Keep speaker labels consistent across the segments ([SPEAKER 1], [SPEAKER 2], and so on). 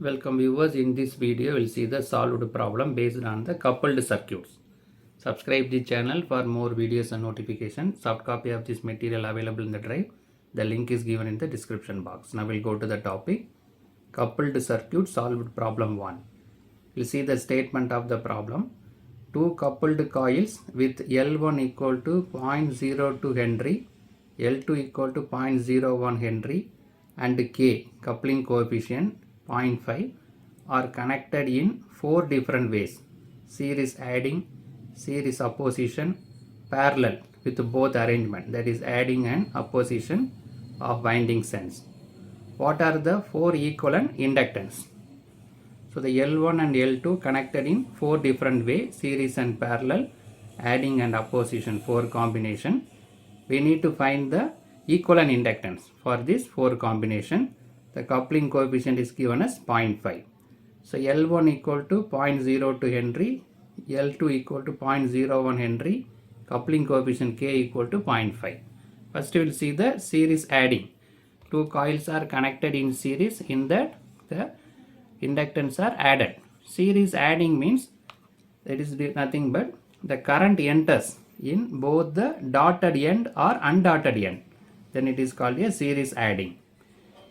[SPEAKER 1] Welcome viewers. In this video we'll see the solved problem based on the coupled circuits. Subscribe the channel for more videos and notifications. Soft copy of this material available in the drive. The link is given in the description box. Now we'll go to the topic coupled circuit solved problem 1. We'll see the statement of the problem. Two coupled coils with L1 equal to 0.02 Henry, L2 equal to 0.01 Henry and K coupling coefficient 0.5 are connected in four different ways: series adding, series opposition, parallel with both arrangement, that is adding and opposition of winding sense. What are the four equivalent inductance? So the L1 and L2 connected in four different ways: series and parallel, adding and opposition, four combination. We need to find the equivalent inductance for this four combination. The coupling coefficient is given as 0.5. So L1 equal to 0.02 Henry, L2 equal to 0.01 Henry, coupling coefficient K equal to 0.5. First we will see the series adding. Two coils are connected in series, in that the inductance are added. Series adding means that is nothing but the current enters in both the dotted end or undotted end. Then it is called a series adding.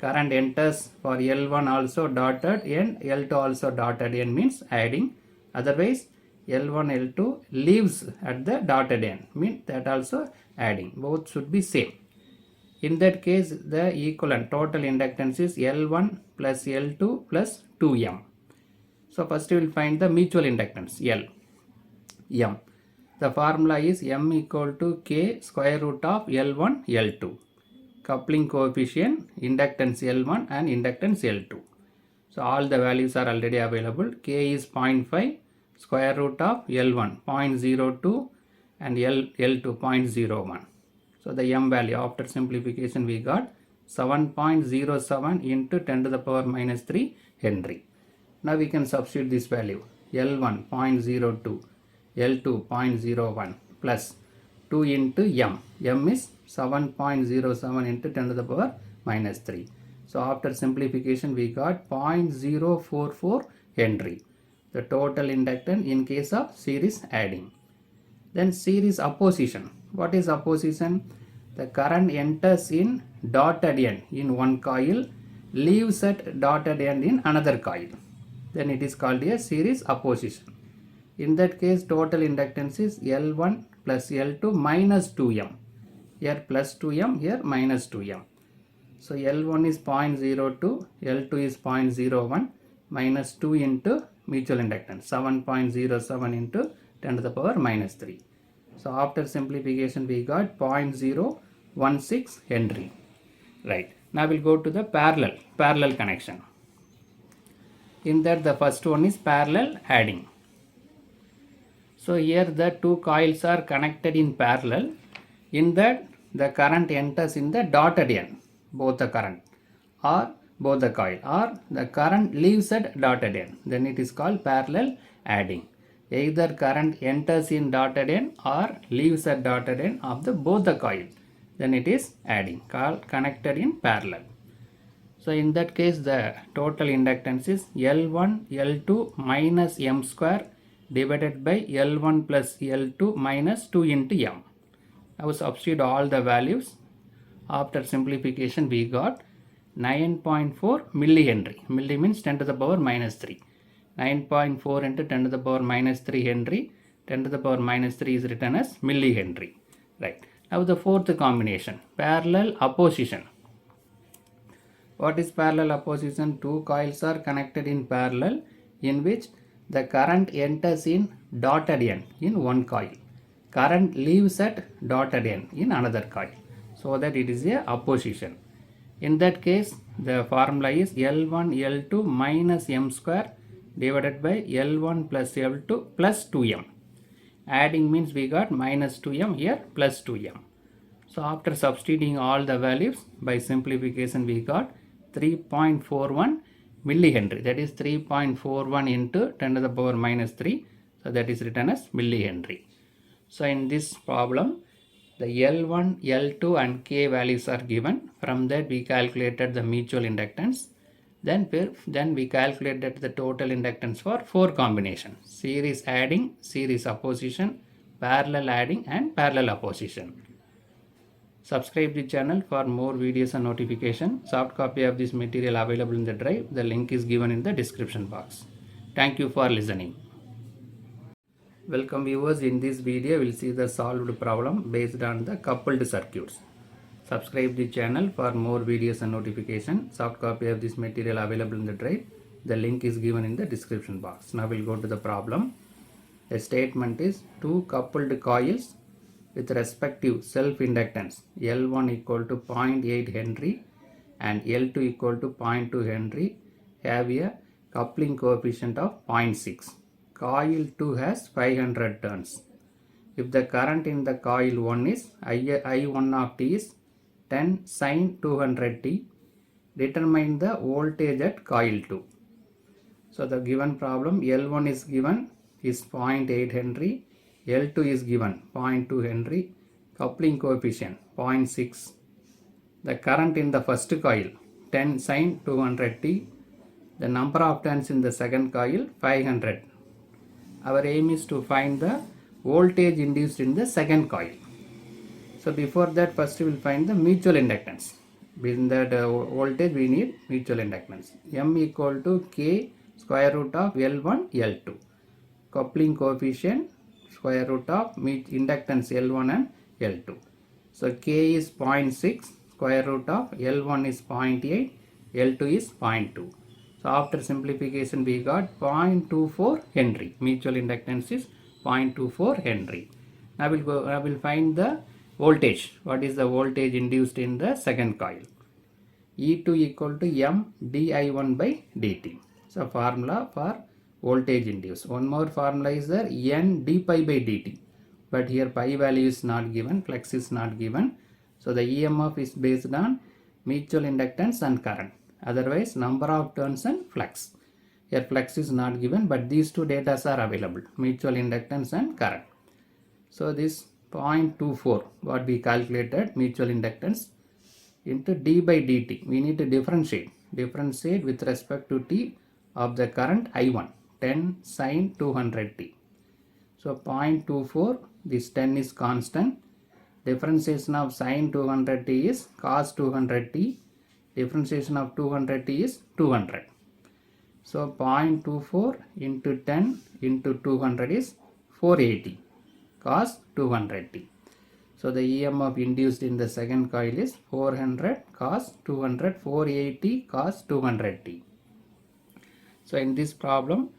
[SPEAKER 1] Current enters for L1 also dotted end, L2 also dotted end means adding. Otherwise L1, L2 leaves at the dotted end, means that also adding. Both should be same. In that case the equivalent total inductance is L1 plus L2 plus 2M. So first we will find the mutual inductance L, M. The formula is M equal to K square root of L1, L2. Coupling coefficient, inductance L1 and inductance L2. So all the values are already available. K is 0.5, square root of L1 0.02 and L2 0.01. So the M value after simplification we got 7.07 into 10 to the power minus 3 Henry. Now we can substitute this value: L1 0.02, L2 0.01 plus 2 into M. M is 7.07 into 10 to the power minus 3. So after simplification we got 0.044 Henry. The total inductance in case of series adding. Then series opposition. What is opposition? The current enters in dotted end in one coil, leaves at dotted end in another coil. Then it is called a series opposition. In that case total inductance is L1 plus L2 minus 2M. Here plus 2M, here minus 2M. So L1 is 0.02, L2 is 0.01 minus 2 into mutual inductance 7.07 into 10 to the power minus 3. So after simplification we got 0.016 Henry. Right. Now we'll go to the parallel connection. In that the first one is parallel adding. So here the two coils are connected in parallel. In that the current enters in the dotted end, both the current or both the coil, or the current leaves at dotted end. Then it is called parallel adding. Either current enters in dotted end or leaves at dotted end of the both the coil. Then it is adding, called connected in parallel. So in that case the total inductance is L1 L2 minus M square divided by L1 plus L2 minus 2 into M. Now substitute all the values. After simplification we got 9.4 millihenry. Milli means 10 to the power minus 3. 9.4 into 10 to the power minus 3 Henry. 10 to the power minus 3 is written as millihenry. Right. Now the fourth combination, parallel opposition. What is parallel opposition? Two coils are connected in parallel in which the current enters in dotted end in one coil. Current leaves at dotted end in another coil. So that it is a opposition. In that case the formula is L1 L2 minus M square divided by L1 plus L2 plus 2M. Adding means we got minus 2M, here plus 2M. So after substituting all the values by simplification we got 3.41 millihenry. That is 3.41 into 10 to the power minus 3. So that is written as millihenry. So in this problem the L1, L2 and K values are given. From that we calculated the mutual inductance. Then we calculated the total inductance for 4 combinations: series adding, series opposition, parallel adding and parallel opposition. Subscribe the channel for more videos and notification. Soft copy of this material available in the drive. The link is given in the description box. Thank you for listening. Welcome viewers. In this video, we'll see the solved problem based on the coupled circuits. Subscribe the channel for more videos and notification. Soft copy of this material available in the drive. The link is given in the description box. Now we'll go to the problem. The statement is two coupled coils with respective self-inductance L1 equal to 0.8 Henry and L2 equal to 0.2 Henry have a coupling coefficient of 0.6. Coil 2 has 500 turns. If the current in the coil 1 is I1 of t is 10 sin 200t, determine the voltage at coil 2. So the given problem, L1 is given is 0.8 Henry, L2 is given 0.2 Henry, coupling coefficient 0.6. The current in the first coil 10 sin 200t, the number of turns in the second coil 500. Our aim is to find the voltage induced in the second coil. So before that, first we will find the mutual inductance. In that voltage we need mutual inductance. M equal to K square root of L1 L2. Coupling coefficient square root of inductance L1 and L2. So K is 0.6, square root of L1 is 0.8, L2 is 0.2. So after simplification we got 0.24 Henry. Mutual inductance is 0.24 Henry. Now I will find the voltage. What is the voltage induced in the second coil? E2 equal to M di1 by dt. So formula for voltage induced. One more formula is there, N d pi by dt. But here pi value is not given, flux is not given. So the EMF is based on mutual inductance and current. Otherwise number of turns and flux. Here flux is not given, but these two data are available, mutual inductance and current. So this 0.24 what we calculated, mutual inductance, into d by dt. We need to differentiate with respect to t of the current I1, 10 sin 200t. So 0.24, this 10 is constant. Differentiation of sin 200t is cos 200t. Differentiation of 200t is 200. So 0.24 into 10 into 200 is 480 cos 200t. So the EMF induced in the second coil is 400 cos 200, 480 cos 200t. So in this problem,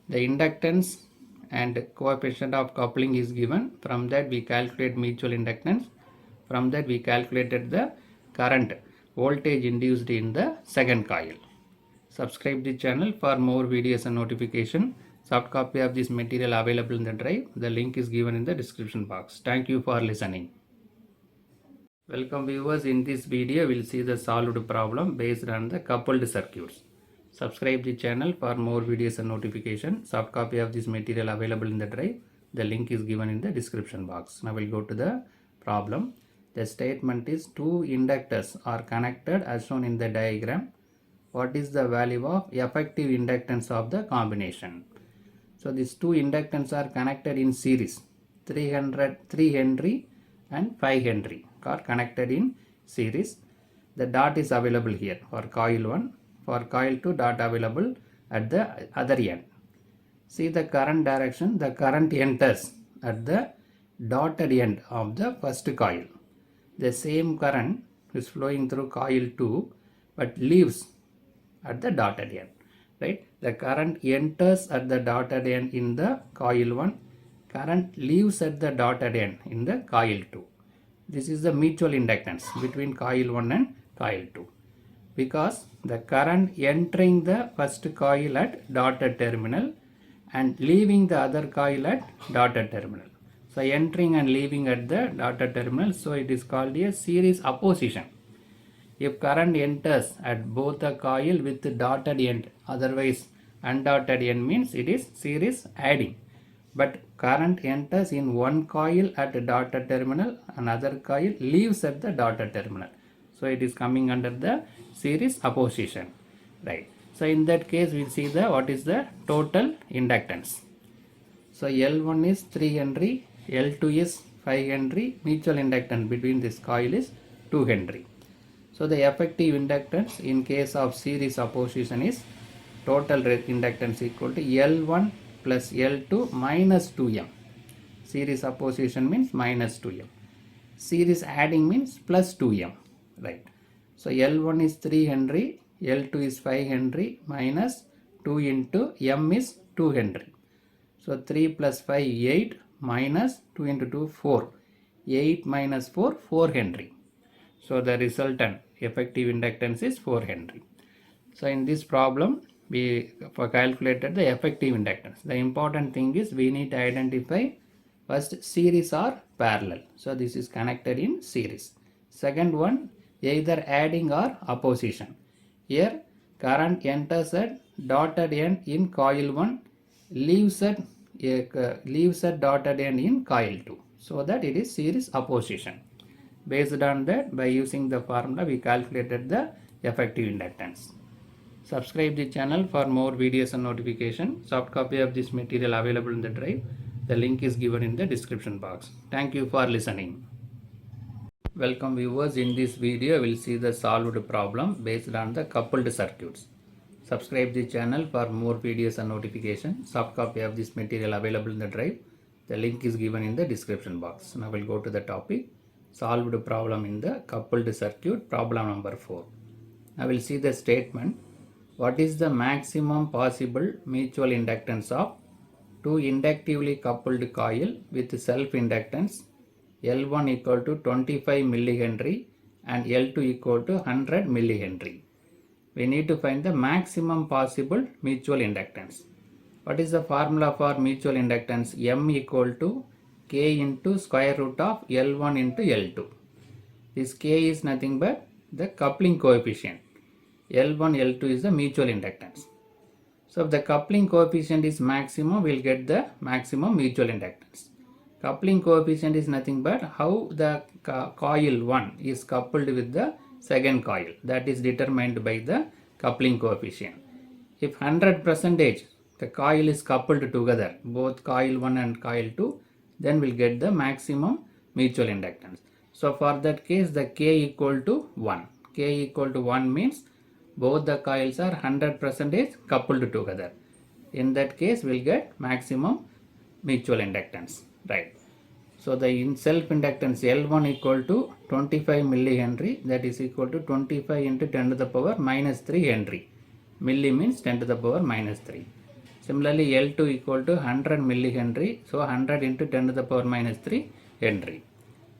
[SPEAKER 1] the inductance and coefficient of coupling is given. From that we calculate mutual inductance. From that we calculated the current voltage induced in the second coil. Subscribe the channel for more videos and notification. Soft copy of this material available in the drive. The link is given in the description box. Thank you for listening. Welcome viewers. In this video, we'll see the solved problem based on the coupled circuits. Subscribe the channel for more videos and notification. Soft copy of this material available in the drive. The link is given in the description box. Now we'll go to the problem. The statement is two inductors are connected as shown in the diagram. What is the value of effective inductance of the combination? So these two inductors are connected in series. 3 Henry and 5 Henry are connected in series. The dot is available here for coil 1. For coil 2, dot available at the other end. See the current direction. The current enters at the dotted end of the first coil. The same current is flowing through coil 2 but leaves at the dotted end. Right? The current enters at the dotted end in the coil 1. Current leaves at the dotted end in the coil 2. This is the mutual inductance between coil 1 and coil 2. Because the current entering the first coil at dotted terminal and leaving the other coil at dotted terminal. So entering and leaving at the dotted terminal, so it is called a series opposition. If current enters at both the coil with the dotted end, otherwise undotted end means it is series adding. But current enters in one coil at the dotted terminal, another coil leaves at the dotted terminal. So it is coming under the series opposition. Right. So in that case we see the what is the total inductance. So L1 is 3 Henry, L2 is 5 Henry, mutual inductance between this coil is 2 Henry. So the effective inductance in case of series opposition is total inductance equal to L1 plus L2 minus 2M. Series opposition means minus 2M. Series adding means plus 2M. Right. So L1 is 3 Henry, L2 is 5 Henry minus 2 into M is 2 Henry. So 3 plus 5 8 minus 2 into 2 4. 8 minus 4 4 Henry. So the resultant effective inductance is 4 Henry. So in this problem we calculated the effective inductance. The important thing is we need to identify first series or parallel. So this is connected in series. Second one either adding or opposition. Here current enters at dotted end in coil 1, leaves at dotted end in coil 2. So that it is series opposition. Based on that, by using the formula we calculated the effective inductance. Subscribe the channel for more videos and notification. Soft copy of this material available in the drive. The link is given in the description box. Thank you for listening. Welcome viewers. In this video we will see the solved problem based on the coupled circuits. Subscribe the channel for more videos and notification. Soft copy of this material available in the drive. The link is given in the description box. Now we'll go to the topic. Solved problem in the coupled circuit, problem number 4. Now we'll see the statement. What is the maximum possible mutual inductance of two inductively coupled coil with self-inductance L1 equal to 25 millihenry and L2 equal to 100 millihenry? We need to find the maximum possible mutual inductance. What is the formula for mutual inductance? M equal to K into square root of L1 into L2. This K is nothing but the coupling coefficient. L1, L2 is the mutual inductance. So if the coupling coefficient is maximum, we will get the maximum mutual inductance. Coupling coefficient is nothing but how the coil 1 is coupled with the second coil. That is determined by the coupling coefficient. If 100% the coil is coupled together, both coil 1 and coil 2, then we'll get the maximum mutual inductance. So for that case the K equal to 1. K equal to 1 means both the coils are 100% coupled together. In that case we'll get maximum mutual inductance. Right. So the self-inductance L1 equal to 25 millihenry, that is equal to 25 into 10 to the power minus 3 Henry. Milli means 10 to the power minus 3. Similarly, L2 equal to 100 millihenry. So 100 into 10 to the power minus 3 Henry.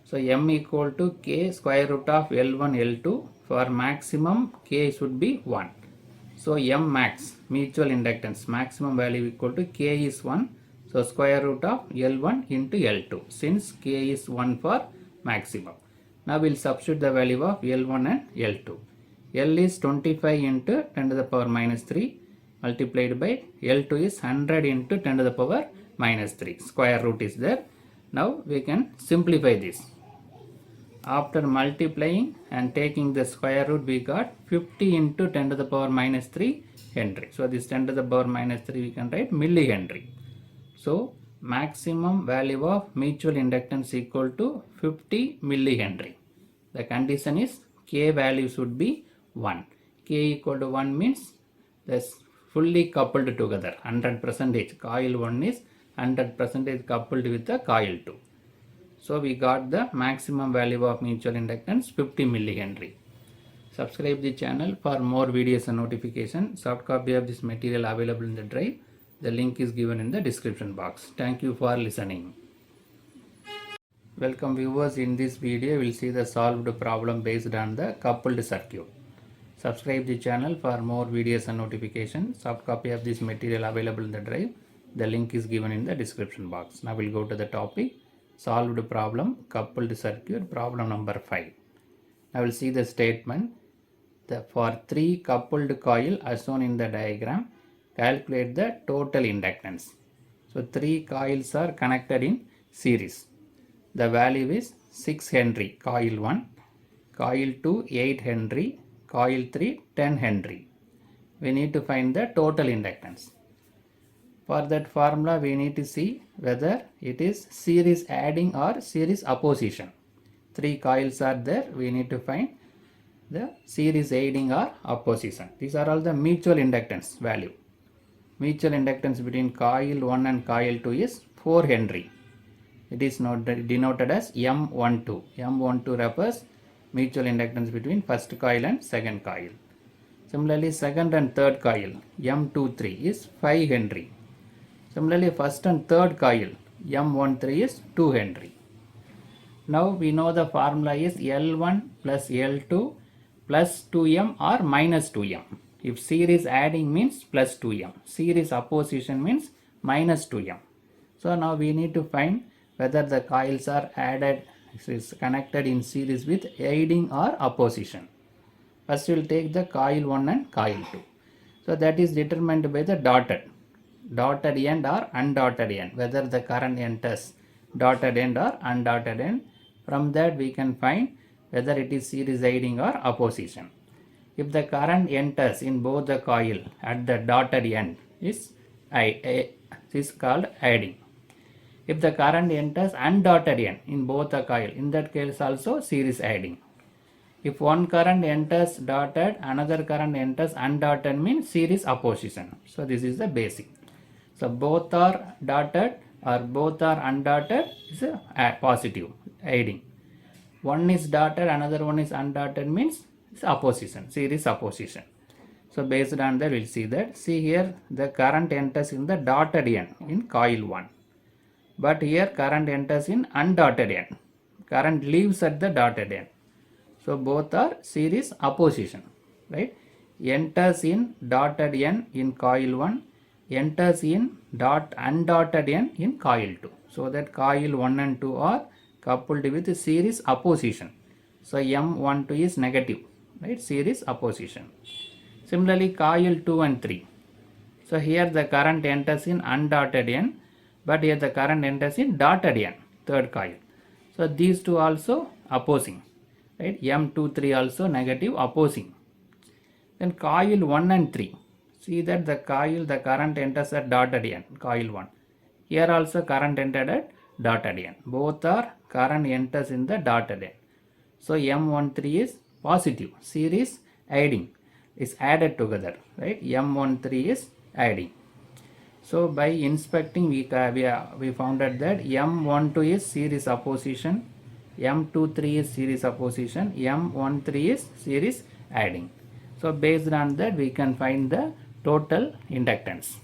[SPEAKER 1] So M equal to K square root of L1 L2. For maximum K should be 1. So M max mutual inductance maximum value equal to K is 1. So square root of L1 into L2 since K is 1 for maximum. Now we will substitute the value of L1 and L2. L is 25 into 10 to the power minus 3 multiplied by L2 is 100 into 10 to the power minus 3. Square root is there. Now we can simplify this. After multiplying and taking the square root, we got 50 into 10 to the power minus 3 Henry. So this 10 to the power minus 3 we can write millihenry. So maximum value of mutual inductance equal to 50 millihenry. The condition is K value should be 1. K equal to 1 means this fully coupled together 100%. Coil 1 is 100% coupled with the coil 2. So we got the maximum value of mutual inductance 50 millihenry. Subscribe the channel for more videos and notification. Soft copy of this material available in the drive. The link is given in the description box. Thank you for listening. Welcome viewers. In this video we will see the solved problem based on the coupled circuit. Subscribe the channel for more videos and notification. Soft copy of this material available in the drive. The link is given in the description box. Now we'll go to the topic. Solved problem, coupled circuit, problem number 5. Now we'll see the statement. For 3 coupled coil as shown in the diagram, calculate the total inductance. So 3 coils are connected in series. The value is 6 Henry, coil 1, coil 2 8 Henry, coil 3 10 Henry. we need to find the total inductance. For that formula, we need to see whether it is series adding or series opposition. 3 coils are there, we need to find the series aiding or opposition. These are all the mutual inductance value. Mutual inductance between coil 1 and coil 2 is 4 Henry. It is denoted as M12. M12 refers mutual inductance between first coil and second coil. Similarly, second and third coil M23 is 5 Henry. Similarly, first and third coil M13 is 2 Henry. Now we know the formula is L1 plus L2 plus 2M or minus 2M. If series adding means plus 2M, series opposition means minus 2M. So now we need to find whether the coils are connected in series with aiding or opposition. First we will take the coil 1 and coil 2. So that is determined by the dotted end or undotted end, whether the current enters dotted end or undotted end. From that we can find whether it is series aiding or opposition. If the current enters in both the coil at the dotted end is called aiding. If the current enters undotted end in both the coil, in that case also series aiding. If one current enters dotted, another current enters undotted means series opposition. So this is the basic. So both are dotted or both are undotted is a positive aiding. One is dotted, another one is undotted means it's opposition, series opposition. So based on that, we'll see that. See here, the current enters in the dotted end in coil 1. But here current enters in undotted end. Current leaves at the dotted end. So both are series opposition, right? Enters in dotted end in coil 1, enters in undotted end in coil 2. So that coil 1 and 2 are coupled with series opposition. So M12 is negative, right? Series opposition. Similarly, coil 2 and 3. So here the current enters in undotted end, but here the current enters in dotted end, third coil. So these two also opposing, right? M23 also negative opposing. Then coil 1 and 3. See that the current enters at dotted end, coil 1. Here also current entered at dotted end. Both are current enters in the dotted end. So M13 is positive, series aiding is added together, right? M13 is adding. So by inspecting we found out that M12 is series opposition, M23 is series opposition, M13 is series adding. So based on that we can find the total inductance.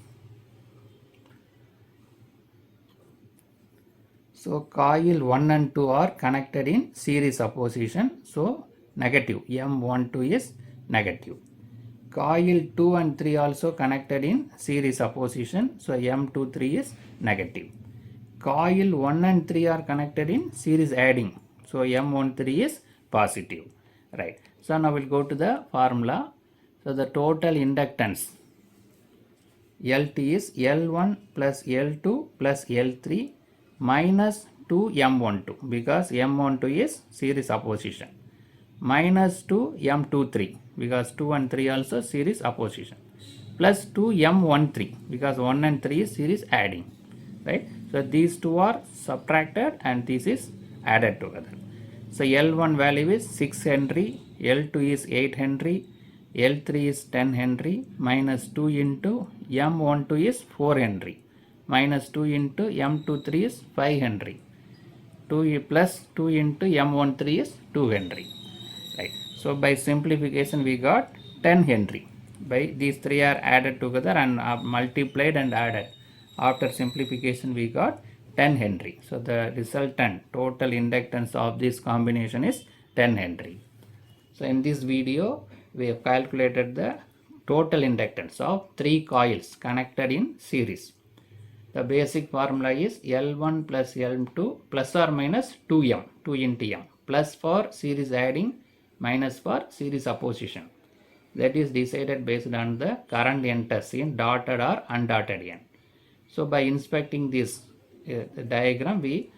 [SPEAKER 1] So coil 1 and 2 are connected in series opposition. So negative, M12 is negative. Coil 2 and 3 also connected in series opposition. So M23 is negative. Coil 1 and 3 are connected in series adding. So M13 is positive. Right. So now we'll go to the formula. So the total inductance LT is L1 plus L2 plus L3 minus 2 M12 because M12 is series opposition, minus 2 M23 because 2 and 3 also series opposition, plus 2 M13 because 1 and 3 is series adding, right? So these two are subtracted and this is added together. So L1 value is 6 Henry, L2 is 8 Henry, L3 is 10 Henry, minus 2 into M12 is 4 Henry, minus 2 into M23 is 5 Henry, 2 plus 2 into M13 is 2 Henry, right? So by simplification we got 10 Henry. By these three are added together and multiplied and added. After simplification we got 10 Henry. So the resultant total inductance of this combination is 10 Henry. So in this video we have calculated the total inductance of 3 coils connected in series. The basic formula is L1 plus L2 plus or minus 2M, 2 into M, plus for series adding, minus for series opposition. That is decided based on the current enters in dotted or undotted end. So by inspecting this diagram, we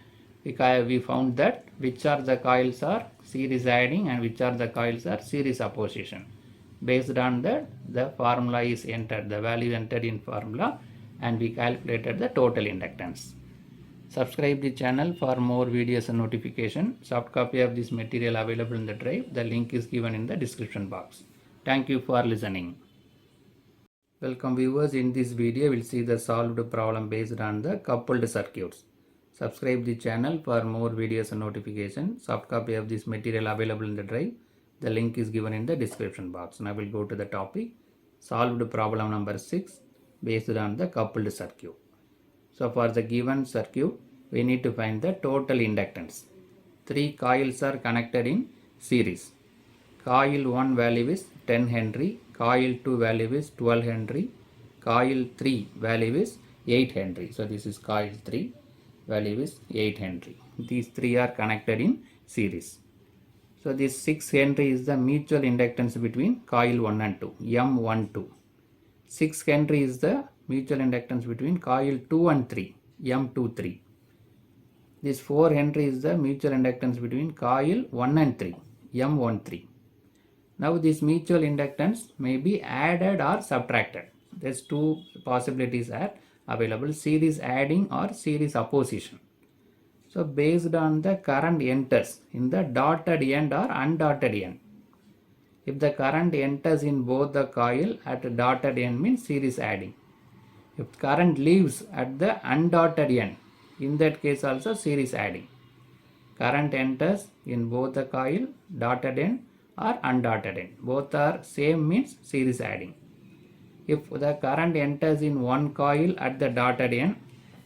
[SPEAKER 1] found that which are the coils are series adding and which are the coils are series opposition. Based on that, the formula is entered, the value entered in formula, and we calculated the total inductance. Subscribe the channel for more videos and notification. Soft copy of this material available in the drive. The link is given in the description box. Thank you for listening. Welcome viewers. In this video, we'll see the solved problem based on the coupled circuits. Subscribe the channel for more videos and notification. Soft copy of this material available in the drive. The link is given in the description box. Now we'll go to the topic. Solved problem number 6 based on the coupled circuit. So for the given circuit, we need to find the total inductance. 3 coils are connected in series. Coil 1 value is 10 Henry, coil 2 value is 12 Henry, coil 3 value is 8 Henry. So this is coil 3, value is 8 Henry. These 3 are connected in series. So this 6 Henry is the mutual inductance between coil 1 and 2, M12. 6 Henry is the mutual inductance between coil 2 and 3, M23. This 4 Henry is the mutual inductance between coil 1 and 3, M13. Now this mutual inductance may be added or subtracted. There's 2 possibilities are available, series adding or series opposition. So based on the current enters in the dotted end or undotted end. If the current enters in both the coil at dotted end means series adding. If current leaves at the undotted end, in that case also series adding. Current enters in both the coil, dotted end or undotted end. Both are same means series adding. If the current enters in one coil at the dotted end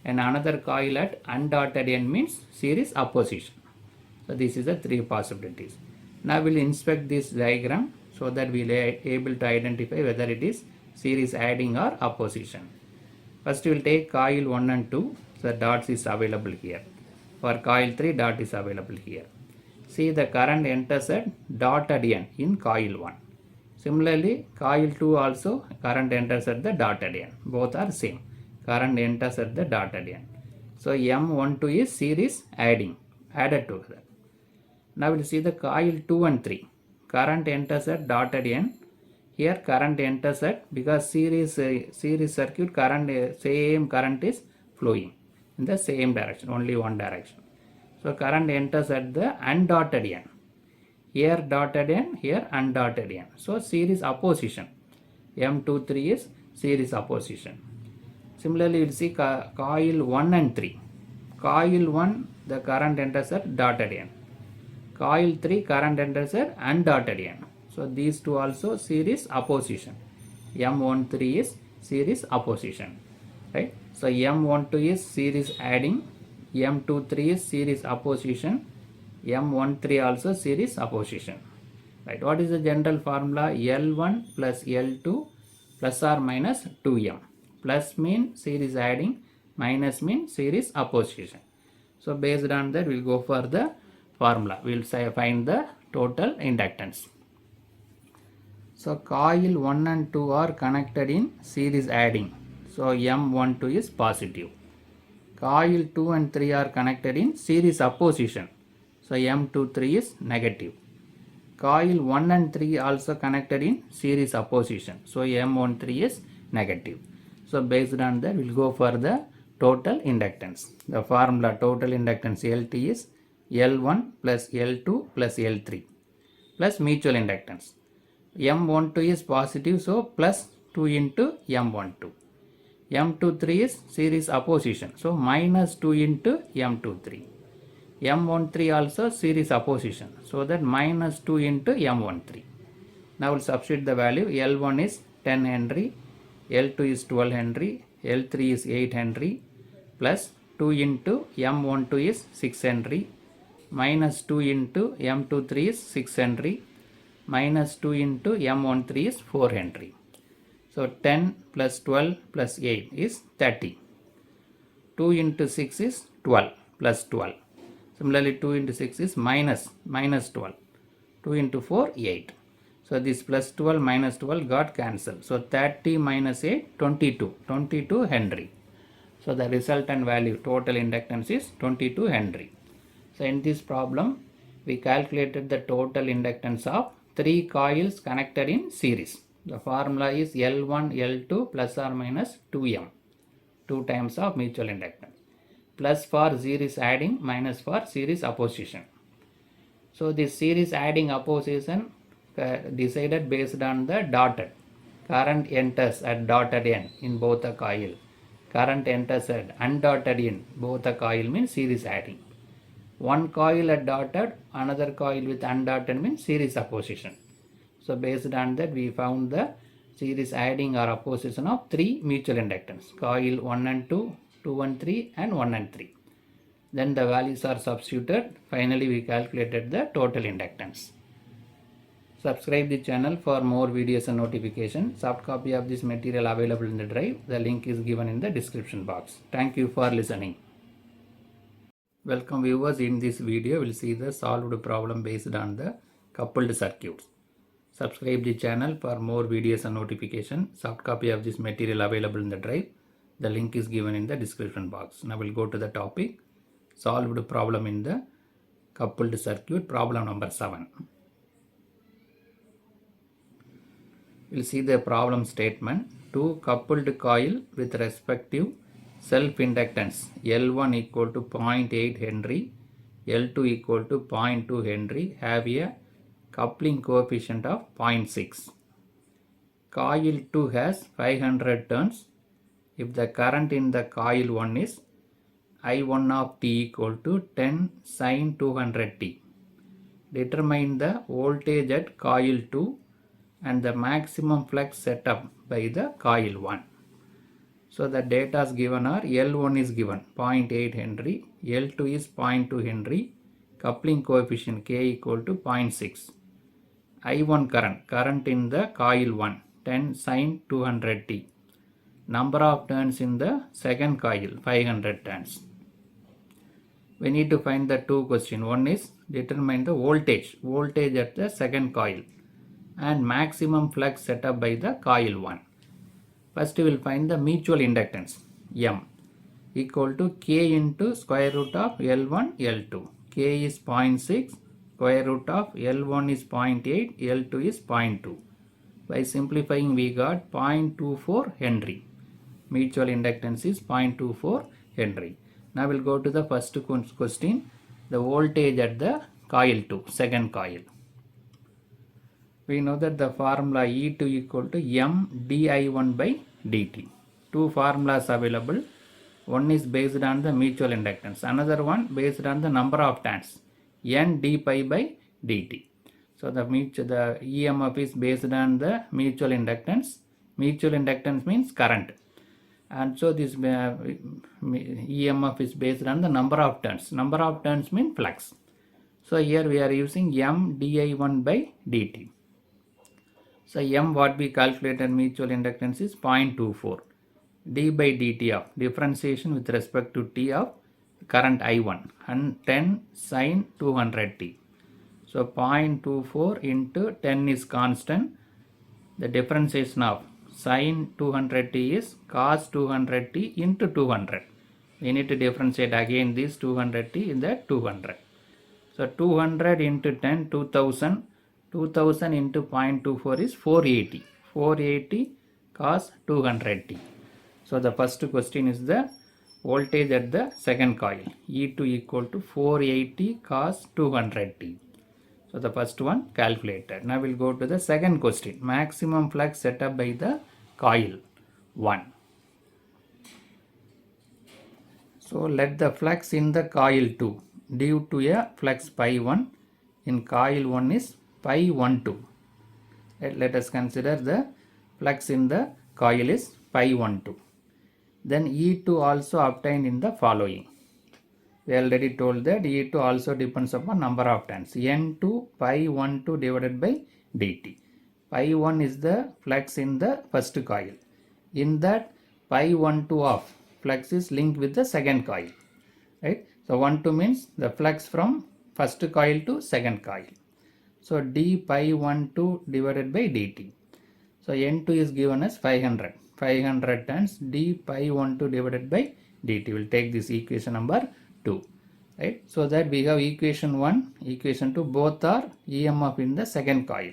[SPEAKER 1] and another coil at undotted end means series opposition. So this is the 3 possibilities. Now we'll inspect this diagram so that we'll be able to identify whether it is series adding or opposition. First we will take coil 1 and 2. So dots is available here. For coil 3, dot is available here. See, the current enters at dotted end in coil 1. Similarly, coil 2 also current enters at the dotted end. Both are same. Current enters at the dotted end. So M12 is series adding, added together. Now we'll see the coil 2 and 3. Current enters at dotted end. Here current enters at, because series circuit current, same current is flowing in the same direction, only one direction. So current enters at the undotted end. Here dotted end, here undotted end. So series opposition. M23 is series opposition. Similarly, we'll see coil 1 and 3. Coil 1, the current enters at dotted end. Coil 3, current enters at undotted end. So these 2 also series opposition. M13 is series opposition. Right? So M12 is series adding. M23 is series opposition. M13 also series opposition. Right? What is the general formula? L1 plus L2 plus or minus 2M. Plus mean series adding, minus mean series opposition. So based on that, we'll go for the formula. We'll find the total inductance. So coil 1 and 2 are connected in series adding. So M12 is positive. Coil 2 and 3 are connected in series opposition. So M23 is negative. Coil 1 and 3 also connected in series opposition. So M13 is negative. So based on that, we'll go for the total inductance. The formula total inductance LT is L1 plus L2 plus L3 plus mutual inductance. M12 is positive, so plus 2 into M12. M23 is series opposition, so minus 2 into M23. M13 also series opposition, so that minus 2 into M13. Now we'll substitute the value. L1 is 10 Henry, L2 is 12 Henry, L3 is 8 Henry, plus 2 into M12 is 6 Henry, minus 2 into M23 is 6 Henry, minus 2 into M13 is 4 Henry. So 10 plus 12 plus 8 is 30. 2 into 6 is 12 plus 12. Similarly, 2 into 6 is minus 12. 2 into 4, 8. So this plus 12 minus 12 got cancelled. So 30 minus 8, 22 Henry. So the resultant value, total inductance is 22 Henry. So in this problem, we calculated the total inductance of three coils connected in series. The formula is L1 L2 plus or minus 2M, 2 times of mutual inductance, plus for series adding, minus for series opposition. So this series adding opposition decided based on the dotted. Current enters at dotted end in both the coil. Current enters at undotted end both the coil means series adding. One coil at dotted, another coil with undotted means series opposition. So based on that we found the series adding or opposition of three mutual inductance, coil 1 and 2, 2 and 3 and 1 and 3. Then the values are substituted. Finally we calculated the total inductance. Subscribe the channel for more videos and notifications. Soft copy of this material available in the drive. The link is given in the description box. Thank you for listening. Welcome viewers. In this video we will see the solved problem based on the coupled circuits. Subscribe the channel for more videos and notifications. Soft copy of this material available in the drive. The link is given in the description box. Now we'll go to the topic. Solved problem in the coupled circuit, problem number 7. We'll see the problem statement. Two coupled coil with respective self-inductance L1 equal to 0.8 Henry, L2 equal to 0.2 Henry have a coupling coefficient of 0.6. Coil 2 has 500 turns. If the current in the coil 1 is I1 of t equal to 10 sin 200t. Determine the voltage at coil 2 and the maximum flux set up by the coil 1. So the data is given are L1 is given 0.8 Henry, L2 is 0.2 Henry, coupling coefficient K equal to 0.6. I1 current in the coil 1 10 sin 200t. Number of turns in the second coil 500 turns. We need to find the two questions. One is determine the voltage at the second coil and maximum flux set up by the coil 1. First we will find the mutual inductance M equal to K into square root of L1 L2. K is 0.6, square root of L1 is 0.8, L2 is 0.2. By simplifying we got 0.24 Henry. Mutual inductance is 0.24 Henry. Now we'll go to the first question. The voltage at the coil 2, second coil. We know that the formula E2 equal to M di1 by dt. Two formulas available. One is based on the mutual inductance. Another one based on the number of turns. N d pi by dt. So the EMF is based on the mutual inductance. Mutual inductance means current. And so this EMF is based on the number of turns. Number of turns means flux. So here we are using M di1 by dt. So M what we calculated mutual inductance is 0.24. D by dt of differentiation with respect to t of current I1 and 10 sin 200t. So 0.24 into 10 is constant. The differentiation of sin 200t is cos 200t into 200. We need to differentiate again this 200t in the 200. So 200 into 10, 2000. 2000 into 0.24 is 480. 480 cos 200t. So the first question is the voltage at the second coil. E2 equal to 480 cos 200t. So the first one calculated. Now we'll go to the second question. Maximum flux set up by the coil 1. So let the flux in the coil 2 due to a flux pi 1 in coil 1 is pi 1 2. Let us consider the flux in the coil is pi 1 2. Then E2 also obtained in the following. We already told that E2 also depends upon number of turns. N2 pi 1 2 divided by dt. Pi 1 is the flux in the first coil. In that pi 1 2 of flux is linked with the second coil. Right? So 1 2 means the flux from first coil to second coil. So d pi 1 2 divided by dt. So N2 is given as 500. 500 turns d pi 1 2 divided by dt. We'll take this equation number 2. Right? So that we have equation 1, equation 2, both are EMF in the second coil.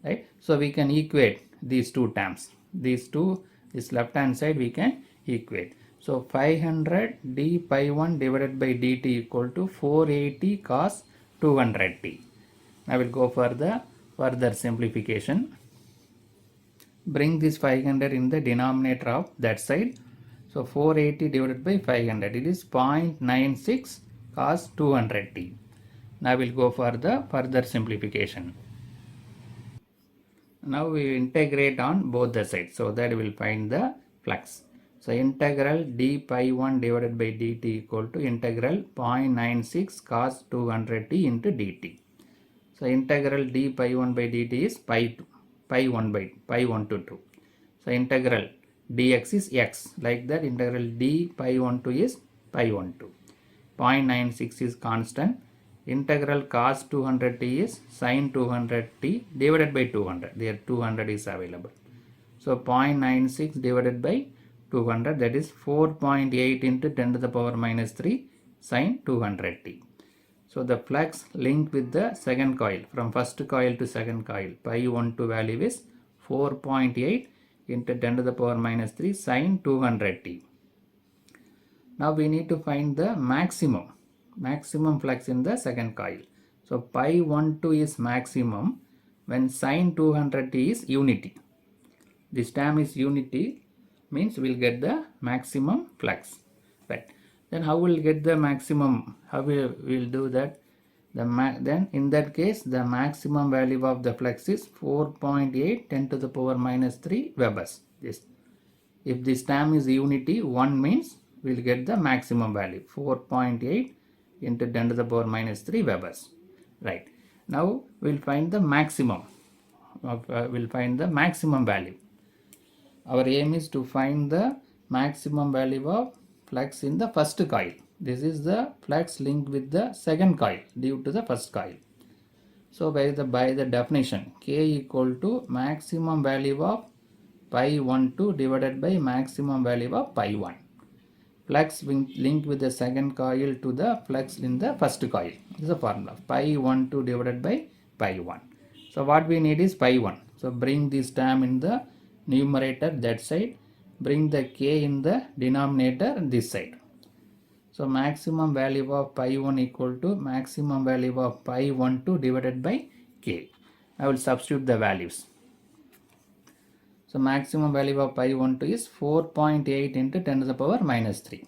[SPEAKER 1] right? So we can equate these two terms. These two, this left hand side we can equate. So 500 d pi 1 divided by dt equal to 480 cos 200t. I will go for the further simplification. Bring this 500 in the denominator of that side. So 480 divided by 500, it is 0.96 cos 200t. Now we will go for the further simplification. Now we integrate on both the sides, so that we will find the flux. So integral d pi 1 divided by dt equal to integral 0.96 cos 200t into dt. So integral d pi 1 by dt is pi 1 to 2. So integral dx is x, like that integral d pi 1 to is pi 1 to. 0.96 is constant. Integral cos 200t is sin 200t divided by 200. There 200 is available. So 0.96 divided by 200, that is 4.8 into 10 to the power minus 3 sin 200t. So the flux linked with the second coil, from first coil to second coil, pi 1 to value is 4.8 into 10 to the power minus 3 sin 200t. Now we need to find the maximum flux in the second coil. So pi 1 2 is maximum when sin 200t is unity. This term is unity, means we will get the maximum flux, right? Then how will get the maximum? How we will do that? Then in that case the maximum value of the flux is 4.8 10 to the power minus 3 Webers. If this term is unity, 1 means we will get the maximum value 4.8 into 10 to the power minus 3 Webers, right? Now we will find the maximum value. Our aim is to find the maximum value of flux in the first coil. This is the flux linked with the second coil due to the first coil. So by the definition, K equal to maximum value of pi 1 2 divided by maximum value of pi 1. Flux linked with the second coil to the flux in the first coil. This is the formula, pi 1 2 divided by pi 1. So what we need is pi 1. So bring this term in the numerator that side, bring the k in the denominator this side. So maximum value of pi 1 equal to maximum value of pi 1 2 divided by k. I will substitute the values. So maximum value of pi 1 2 is 4.8 into 10 to the power minus 3,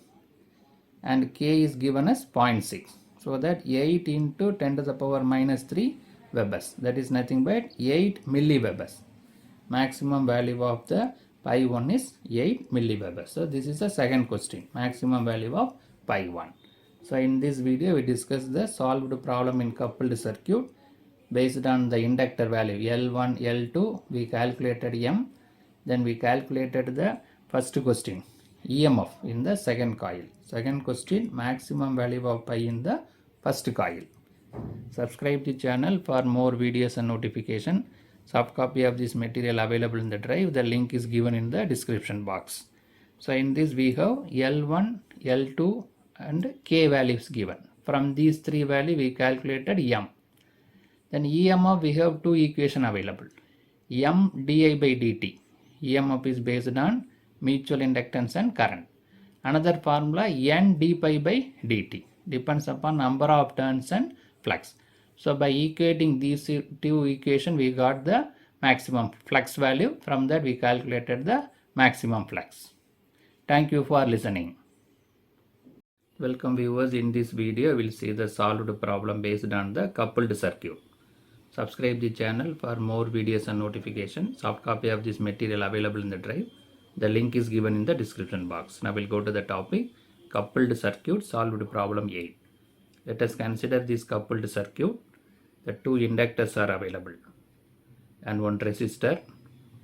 [SPEAKER 1] and k is given as 0.6. So that 8 into 10 to the power minus 3 Webers, that is nothing but 8 milliwebers. Maximum value of the pi 1 is 8 milliwebers. So this is the second question, maximum value of pi 1. So in this video we discussed the solved problem in coupled circuit based on the inductor value L1, L2. We calculated M. Then we calculated the first question, EMF in the second coil. Second question, maximum value of pi in the first coil. Subscribe the channel for more videos and notification. Soft copy of this material available in the drive. The link is given in the description box. So in this we have L1, L2 and K values given. From these three values we calculated M. Then EMF we have two equations available. M di by dt. EMF is based on mutual inductance and current. Another formula N d pi by dt depends upon number of turns and flux. So by equating these two equations we got the maximum flux value. From that we calculated the maximum flux. Thank you for listening. Welcome viewers. In this video we will see the solved problem based on the coupled circuit. Subscribe the channel for more videos and notifications. Soft copy of this material available in the drive. The link is given in the description box. Now we'll go to the topic, coupled circuit, solved problem 8. Let us consider this coupled circuit. The two inductors are available and one resistor,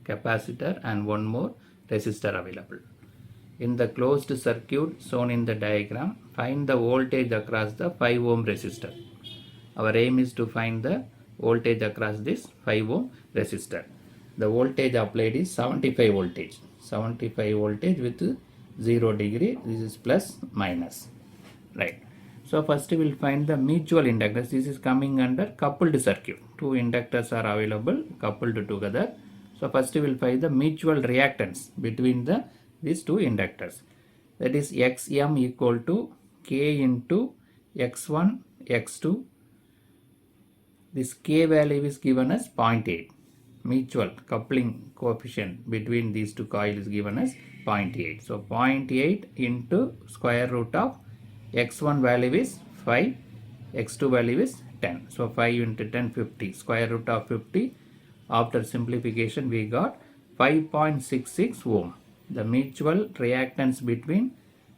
[SPEAKER 1] capacitor and one more resistor available. In the closed circuit shown in the diagram, find the voltage across the 5 ohm resistor. Our aim is to find the voltage across this 5 ohm resistor. The voltage applied is 75 voltage. 75 voltage with 0 degree. This is plus minus. Right. So first we will find the mutual inductance. This is coming under coupled circuit. two inductors are available coupled together. So first we will find the mutual reactance between these two inductors. That is Xm equal to K into X1, X2. This K value is given as 0.8. Mutual coupling coefficient between these two coils is given as 0.8. So 0.8 into square root of X1 value is 5, X2 value is 10. So 5 into 10, 50. Square root of 50. After simplification we got 5.66 ohm. The mutual reactance between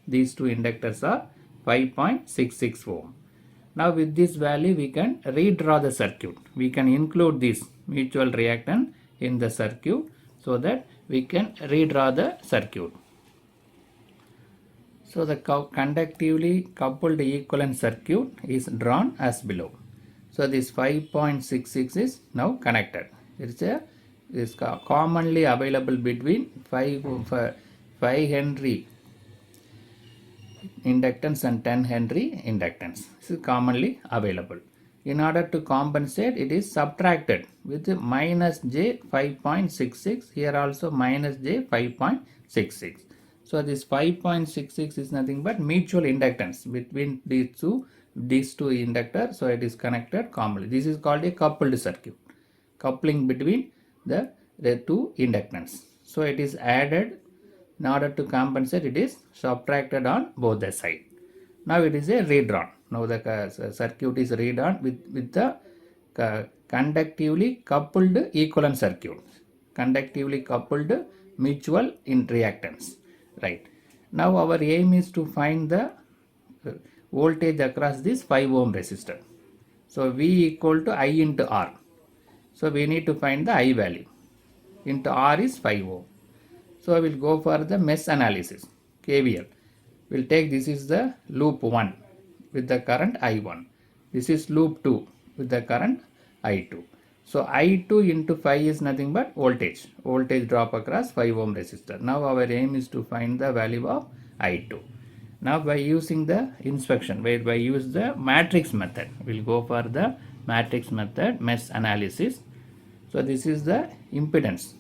[SPEAKER 1] these two inductors are 5.66 ohm. Now with this value we can redraw the circuit. We can include this mutual reactance in the circuit so that we can redraw the circuit. So the conductively coupled equivalent circuit is drawn as below. So this 5.66 is now connected. It is commonly available between 5 Henry inductance and 10 Henry inductance. This is commonly available. In order to compensate, it is subtracted with minus J 5.66. Here also minus J 5.66. So this 5.66 is nothing but mutual inductance between these two inductors. So it is connected commonly. This is called a coupled circuit. Coupling between the two inductance. So it is added. In order to compensate, it is subtracted on both the sides. Now it is a redrawn. Now the circuit is redrawn with the conductively coupled equivalent circuit. Conductively coupled mutual in reactance. Right. Now our aim is to find the voltage across this 5 ohm resistor. So V equal to I into R. So we need to find the I value. Into R is 5 ohm. So I will go for the mesh analysis. KVL. We'll take this is the loop 1 with the current I1. This is loop 2 with the current I2. So I2 into 5 is nothing but voltage. Voltage drop across 5 ohm resistor. Now our aim is to find the value of I2. Now by using the inspection, by use the matrix method, we'll go for the matrix method, mesh analysis. So this is the impedance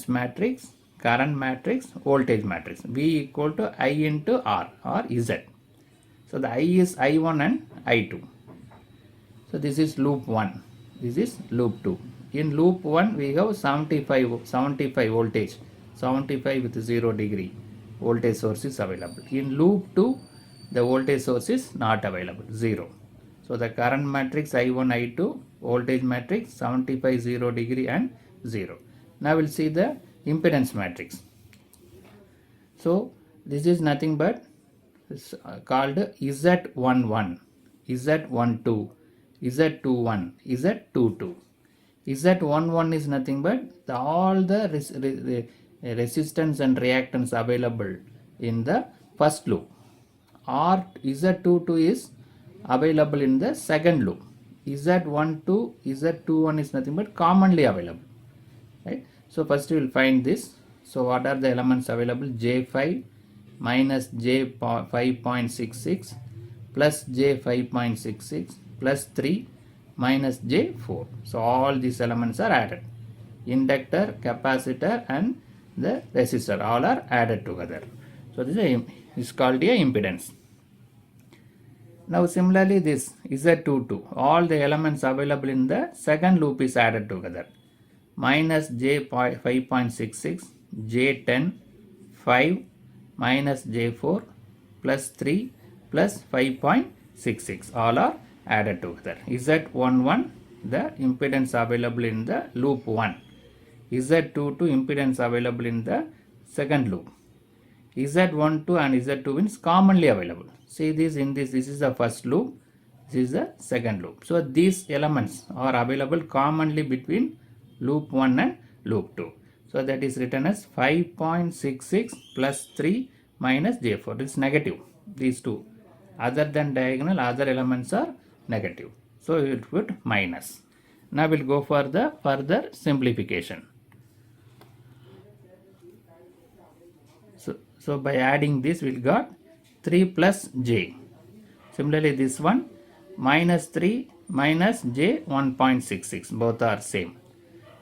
[SPEAKER 1] matrix, current matrix, voltage matrix. V equal to I into R or Z. So the I is I1 and I2. So this is loop 1. This is loop 2. In loop 1 we have 75 voltage. 75 with 0 degree voltage source is available. In loop 2 the voltage source is not available, 0. So the current matrix I1, I2, voltage matrix 75, 0 degree and 0. Now we'll see the impedance matrix. So this is nothing but called Z11, Z12, Z21, Z22. Z11 is nothing but all the resistance and reactance available in the first loop. Or Z22 is available in the second loop. Z12, Z21 is nothing but commonly available. Right? So first we will find this. So what are the elements available? J5 minus J5.66 plus J5.66 plus 3 minus J4. So all these elements are added. Inductor, capacitor and the resistor all are added together. So this is called a impedance. Now similarly this Z22, all the elements available in the second loop is added together. Minus J5.66, J10, 5 minus J4 plus 3 plus 5.66 all are added together. Z11 the impedance available in the loop 1. Z22 impedance available in the second loop. Z12 and Z2 is commonly available. See this is the first loop, this is the second loop. So these elements are available commonly between loop 1 and loop 2. So that is written as 5.66 plus 3 minus J4. This is negative. These two. Other than diagonal, other elements are negative. So we will put minus. Now we will go for the further simplification. So by adding this we will got 3 plus J. Similarly this one minus 3 minus j 1.66, both are same.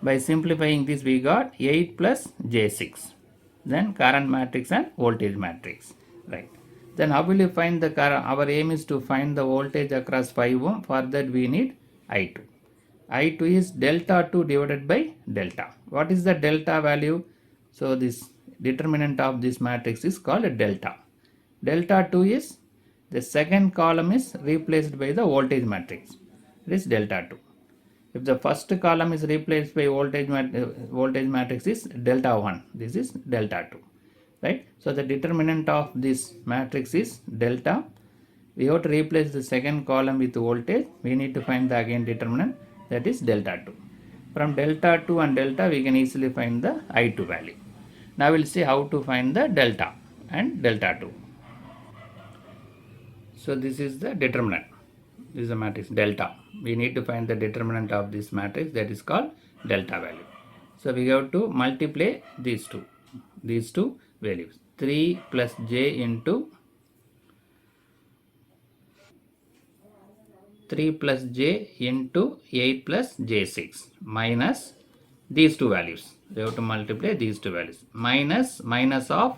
[SPEAKER 1] By simplifying this, we got 8 plus j6. Then current matrix and voltage matrix, right? Then how will you find the current? Our aim is to find the voltage across 5 ohm. For that we need I2. I2 is delta 2 divided by delta. What is the delta value? So this determinant of this matrix is called delta. Delta 2 is the second column is replaced by the voltage matrix. It is delta 2. If the first column is replaced by voltage matrix is delta 1. This is delta 2. Right? So the determinant of this matrix is delta. We have to replace the second column with voltage. We need to find the again determinant, that is delta 2. From delta 2 and delta we can easily find the I2 value. Now we'll see how to find the delta and delta 2. So this is the determinant. This is the matrix delta. We need to find the determinant of this matrix, that is called delta value. So we have to multiply these two values. 3 plus j into 3 plus j into 8 plus j6 minus these two values. We have to multiply these two values. Minus of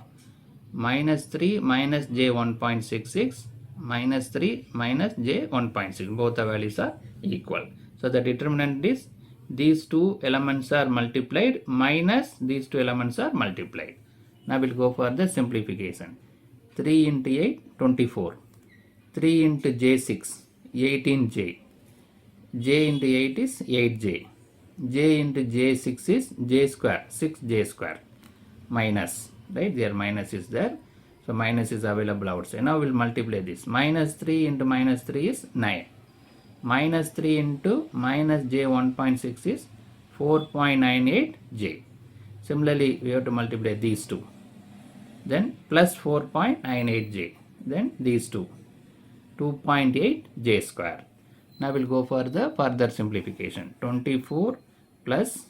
[SPEAKER 1] minus 3 minus j 1.66 minus 3 minus j 1.6. Both the values are equal. So the determinant is these two elements are multiplied minus these two elements are multiplied. Now we'll go for the simplification. 3 into 8, 24. 3 into j6, 18j. J into 8 is 8j. J into j6 is j square, 6j square. Minus, right? There minus is there. So minus is available outside. Now we'll multiply this. Minus 3 into minus 3 is 9. Minus 3 into minus j 1.6 is 4.98j. Similarly, we have to multiply these two. Then plus 4.98j. Then these two. 2.8j square. Now we'll go for the further simplification. 24 plus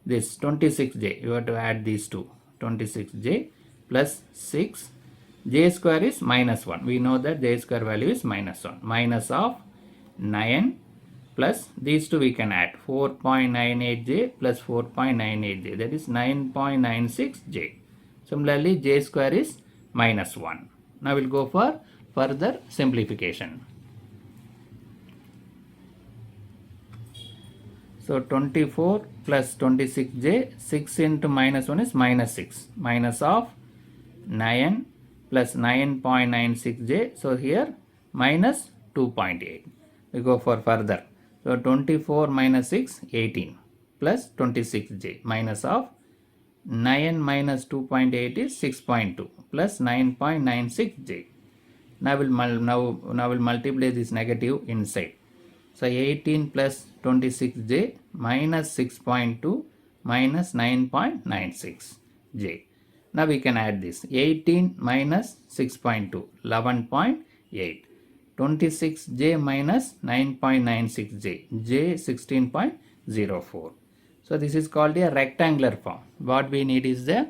[SPEAKER 1] this 26j. You have to add these two. 26j plus 6. J square is minus 1. We know that j square value is minus 1. Minus of 9 plus these two we can add. 4.98j plus 4.98j. That is 9.96j. Similarly, j square is minus 1. Now we'll go for further simplification. So 24 plus 26j, 6 into minus 1 is minus 6. Minus of 9 plus 9.96j. So here minus 2.8. We go for further. So 24 minus 6, 18 plus 26j minus of 9 minus 2.8 is 6.2 plus 9.96j. Now we'll multiply this negative inside. So 18 plus 26j minus 6.2 minus 9.96j. Now we can add this. 18 minus 6.2, 11.8. 26j minus 9.96j, j 16.04. So this is called a rectangular form. What we need is the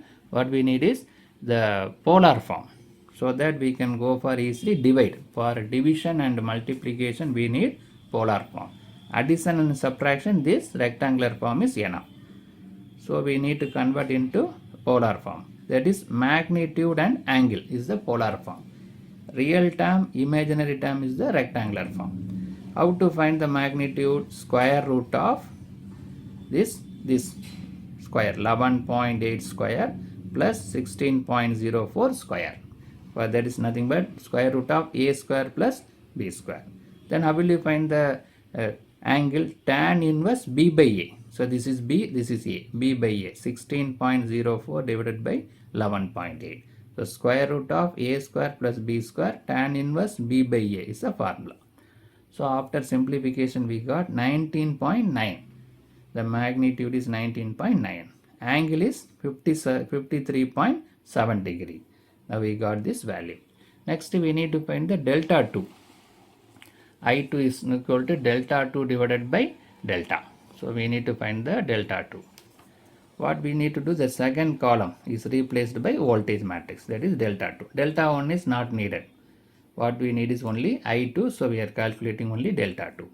[SPEAKER 1] polar form, so that we can go for easily divide. For division and multiplication we need polar form. Addition and subtraction, this rectangular form is enough. So we need to convert into polar form. That is magnitude and angle is the polar form. Real term, imaginary term is the rectangular form. How to find the magnitude? Square root of this square, 11.8 square plus 16.04 square. Well, that is nothing but square root of a square plus b square. Then how will you find the angle? Tan inverse b by a. So this is b, this is a. B by a, 16.04 divided by 11.8. So square root of a square plus b square, tan inverse b by a is a formula. So after simplification we got 19.9. The magnitude is 19.9. Angle is 53.7 degree. Now we got this value. Next we need to find the delta 2. I2 is equal to delta 2 divided by delta. So we need to find the delta 2. What we need to do, the second column is replaced by voltage matrix, that is delta 2. Delta 1 is not needed. What we need is only I2, so we are calculating only delta 2.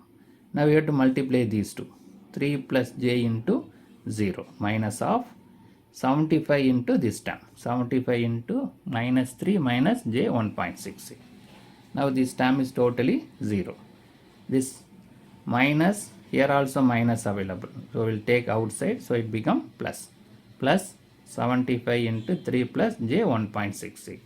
[SPEAKER 1] Now we have to multiply these two. 3 plus j into 0 minus of 75 into this term. 75 into minus 3 minus j 1.66. Now this term is totally 0. This minus, here also minus available. So we will take outside, so it become plus. Plus 75 into 3 plus j 1.66.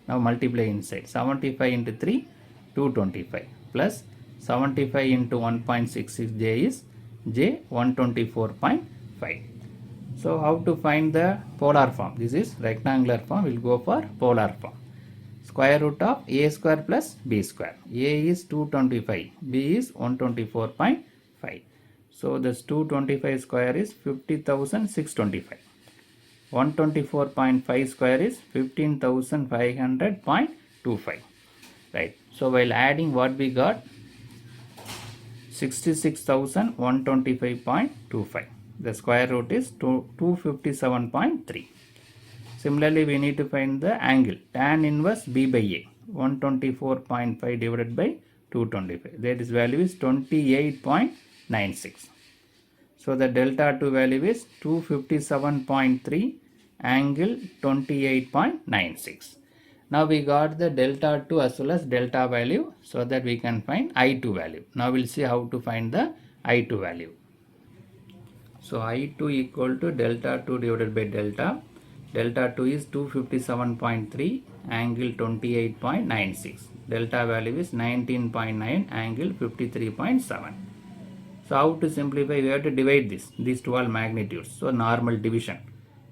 [SPEAKER 1] Now multiply inside. 75 into 3, 225 plus 75 into 1.66 j is j 124.5. So how to find the polar form? This is rectangular form. We will go for polar form. Square root of a square plus b square. A is 225, b is 124.5. So this 225 square is 50,625. 124.5 square is 15,500.25. Right. So while adding, what we got? 66,125.25. The square root is 257.3. Similarly, we need to find the angle. Tan inverse b by a. 124.5 divided by 225. That is value is 28.96. So the delta 2 value is 257.3 angle 28.96. Now we got the delta 2 as well as delta value, so that we can find I2 value. Now we'll see how to find the I2 value. So I2 equal to delta 2 divided by delta. Delta 2 is 257.3 angle 28.96. Delta value is 19.9 angle 53.7. So how to simplify? We have to divide these 12 magnitudes. So normal division.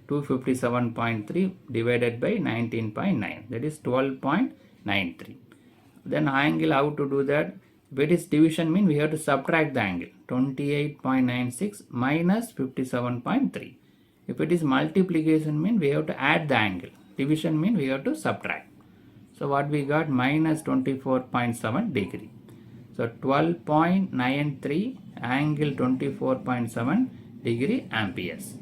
[SPEAKER 1] 257.3 divided by 19.9, that is 12.93. Then angle, how to do that? If it is division, mean we have to subtract the angle. 28.96 minus 57.3. If it is multiplication, mean we have to add the angle. Division mean we have to subtract. So what we got? Minus 24.7 degree. So 12.93 angle 24.7 degree amperes.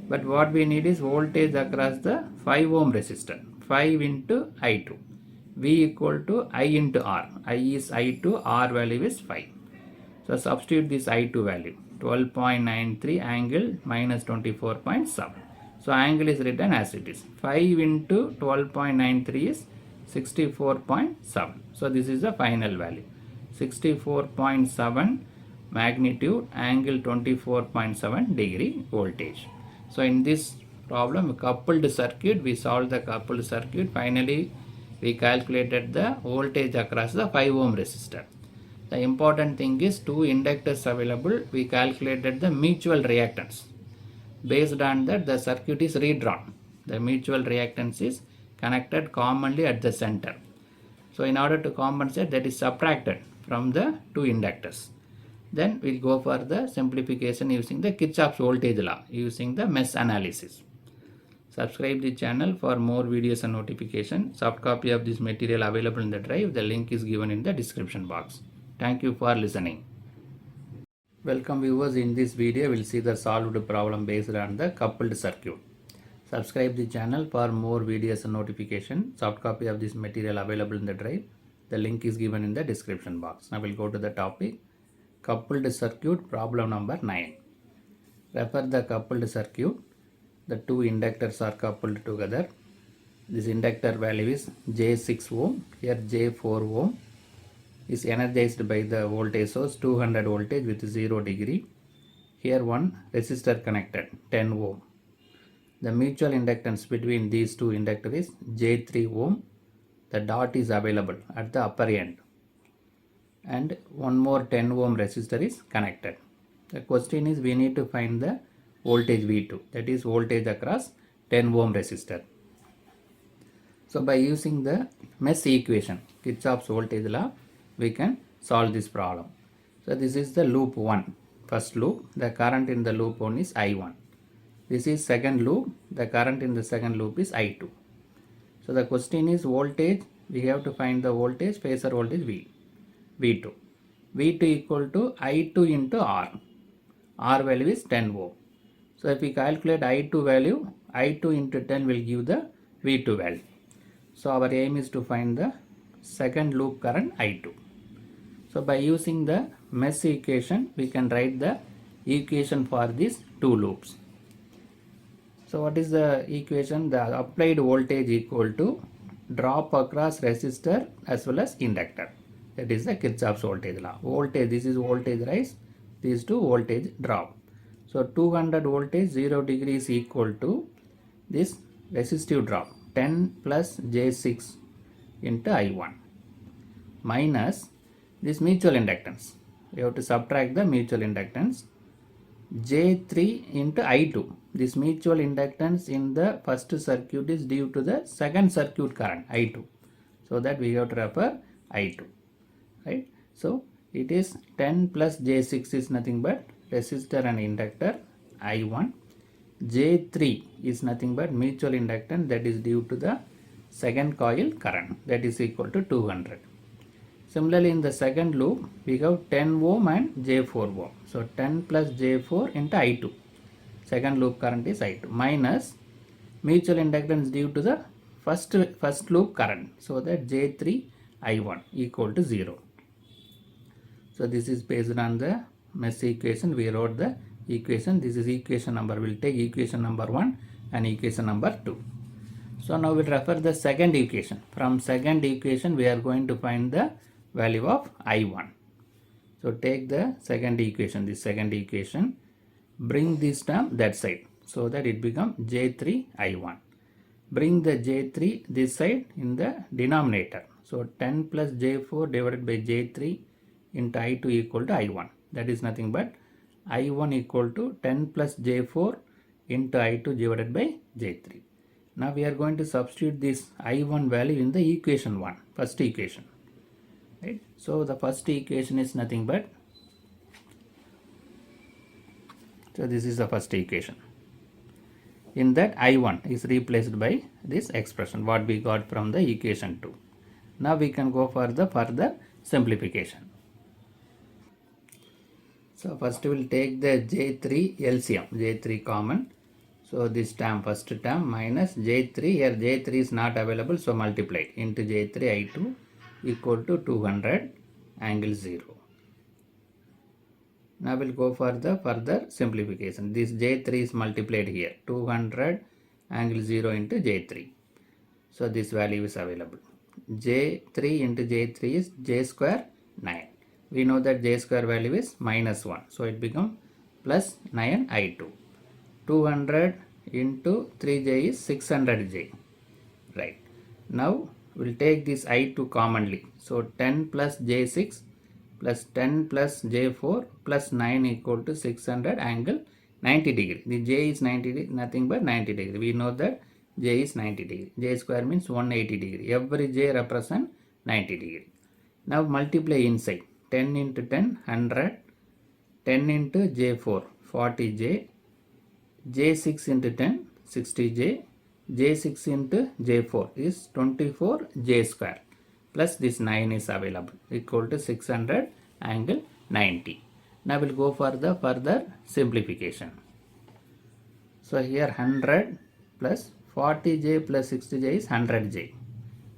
[SPEAKER 1] But what we need is voltage across the 5 ohm resistor. 5 into I2. V equal to I into R. I is I2, R value is 5. So substitute this I2 value. 12.93 angle minus 24.7. So angle is written as it is. 5 into 12.93 is 64.7. So this is the final value. 64.7 magnitude angle 24.7 degree voltage. So in this problem, coupled circuit, we solved the coupled circuit. Finally, we calculated the voltage across the 5 ohm resistor. The important thing is 2 inductors available. We calculated the mutual reactance. Based on that, the circuit is redrawn. The mutual reactance is connected commonly at the center. So in order to compensate, that is subtracted from the 2 inductors. Then we'll go for the simplification using the Kirchhoff's voltage law, using the mesh analysis. Subscribe the channel for more videos and notification. Soft copy of this material available in the drive. The link is given in the description box. Thank you for listening. Welcome viewers. In this video, we'll see the solved problem based on the coupled circuit. Subscribe the channel for more videos and notification. Soft copy of this material available in the drive. The link is given in the description box. Now we'll go to the topic. Coupled circuit, problem number 9. Refer the coupled circuit. The 2 inductors are coupled together. This inductor value is J6 ohm. Here J4 ohm is energized by the voltage source 200 voltage with 0 degree. Here one resistor connected 10 ohm. The mutual inductance between these 2 inductors is J3 ohm. The dot is available at the upper end. And one more 10 ohm resistor is connected. The question is, we need to find the voltage V2, that is voltage across 10 ohm resistor. So by using the mesh equation, Kirchhoff's voltage law, we can solve this problem. So this is the loop 1, first loop. The current in the loop 1 is I1. This is second loop. The current in the second loop is I2. So the question is voltage. We have to find the voltage, phasor voltage V2. V2 equal to I2 into R. R value is 10 ohm. So if we calculate I2 value, I2 into 10 will give the V2 value. So our aim is to find the second loop current I2. So by using the mesh equation, we can write the equation for these two loops. So what is the equation? The applied voltage equal to drop across resistor as well as inductor. That is the Kirchhoff's voltage law. Voltage, this is voltage rise, these two voltage drop. So 200 voltage 0 degree is equal to this resistive drop 10 plus J6 into I1 minus this mutual inductance. We have to subtract the mutual inductance J3 into I2. This mutual inductance in the first circuit is due to the second circuit current I2. So that we have to refer I2. Right? So it is 10 plus J6 is nothing but resistor and inductor I1. J3 is nothing but mutual inductance that is due to the second coil current, that is equal to 200. Similarly, in the second loop, we have 10 ohm and J4 ohm. So 10 plus J4 into I2. Second loop current is I2 minus mutual inductance due to the first loop current. So that J3 I1 equal to 0. So this is based on the mesh equation. We wrote the equation. This is equation number. We'll take equation number 1 and equation number 2. So now we'll refer the second equation. From second equation, we are going to find the value of I1. So take the second equation, this second equation, bring this term that side so that it becomes J3 I1. Bring the J3 this side in the denominator. So 10 plus J4 divided by J3 into I2 equal to I1. That is nothing but I1 equal to 10 plus J4 into I2 divided by J3. Now we are going to substitute this I1 value in the equation 1, first equation. Right? So the first equation is nothing but, so this is the first equation. In that I1 is replaced by this expression what we got from the equation 2. Now we can go for the further simplification. So first we will take the J3 LCM, J3 common. So this term, first term minus J3, here J3 is not available, so multiply into J3 I2 equal to 200 angle 0. Now we'll go for the further simplification. This J3 is multiplied here, 200 angle 0 into J3. So this value is available. J3 into J3 is J square 9. We know that J square value is minus 1. So it becomes plus 9 I2. 200 into 3J is 600J. Right. Now we'll take this I2 commonly. So 10 plus J6 plus 10 plus J4 plus 9 equal to 600 angle 90 degree. The J is 90 degree, nothing but 90 degree. We know that J is 90 degree. J square means 180 degree. Every J represent 90 degree. Now multiply inside. 10 into 10, 100. 10 into J4, 40J. J6 into 10, 60J. J6 into J4 is 24J square. Plus this 9 is available equal to 600 angle 90. Now we'll go for the further simplification. So here 100 plus 40J plus 60J is 100J.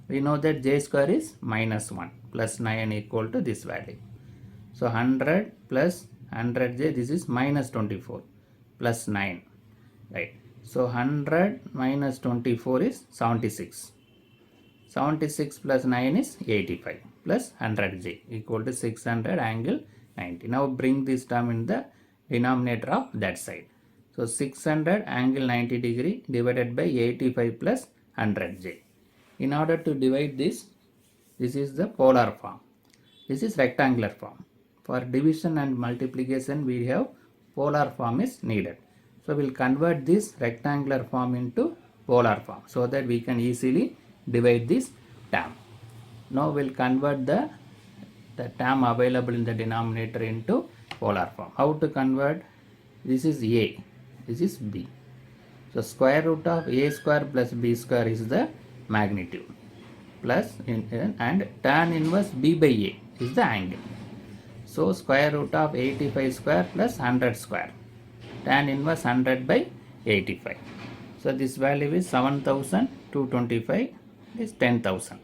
[SPEAKER 1] We know that J square is minus 1 plus 9 equal to this value. So 100 plus 100J, this is minus 24 plus 9. Right. So 100 minus 24 is 76. 76 plus 9 is 85 plus 100J equal to 600 angle 90. Now bring this term in the denominator of that side. So 600 angle 90 degree divided by 85 plus 100J. In order to divide this is the polar form. This is rectangular form. For division and multiplication we have polar form is needed. So we'll convert this rectangular form into polar form so that we can easily divide this term. Now we'll convert the term available in the denominator into polar form. How to convert? This is A, this is B. So square root of A square plus B square is the magnitude plus and tan inverse B by A is the angle. So square root of 85 square plus 100 square. Tan inverse 100 by 85. So this value is 7225. This 10,000.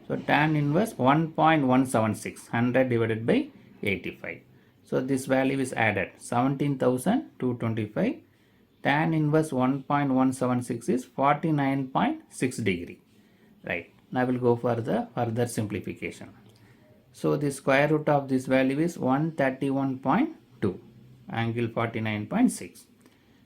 [SPEAKER 1] So tan inverse 1.176. 100 divided by 85. So this value is added 17,225. Tan inverse 1.176 is 49.6 degree. Right. Now we'll go for the further simplification. So the square root of this value is 131.2, angle 49.6.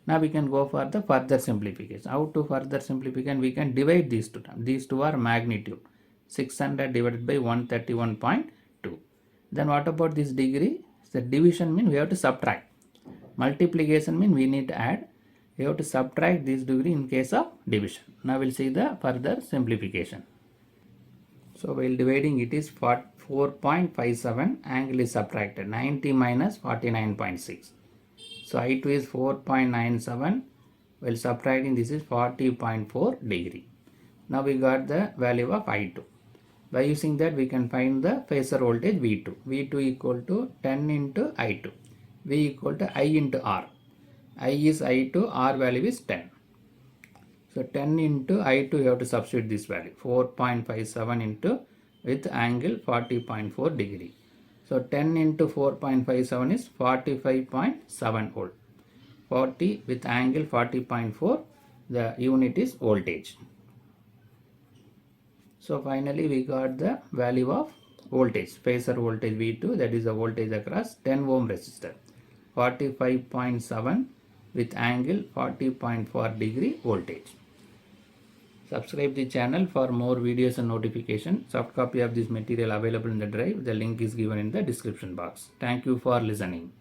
[SPEAKER 1] Now we can go for the further simplification. How to further simplification? We can divide these two terms. These two are magnitude. 600 divided by 131.2. Then what about this degree? The division means we have to subtract. Multiplication means we need to add. We have to subtract this degree in case of division. Now we'll see the further simplification. So while dividing it is 4.57, angle is subtracted, 90 minus 49.6. So I2 is 4.97, while subtracting this is 40.4 degree. Now we got the value of I2. By using that we can find the phasor voltage V2. V2 equal to 10 into I2. V equal to I into R. I is I2, R value is 10. So 10 into I2 you have to substitute this value, 4.57 into with angle 40.4 degree. So 10 into 4.57 is 45.7 volt. 40 with angle 40.4, the unit is voltage. So finally we got the value of voltage, phasor voltage V2, that is the voltage across 10 ohm resistor. 45.7 with angle 40.4 degree voltage. Subscribe the channel for more videos and notification. Soft copy of this material available in the drive. The link is given in the description box. Thank you for listening.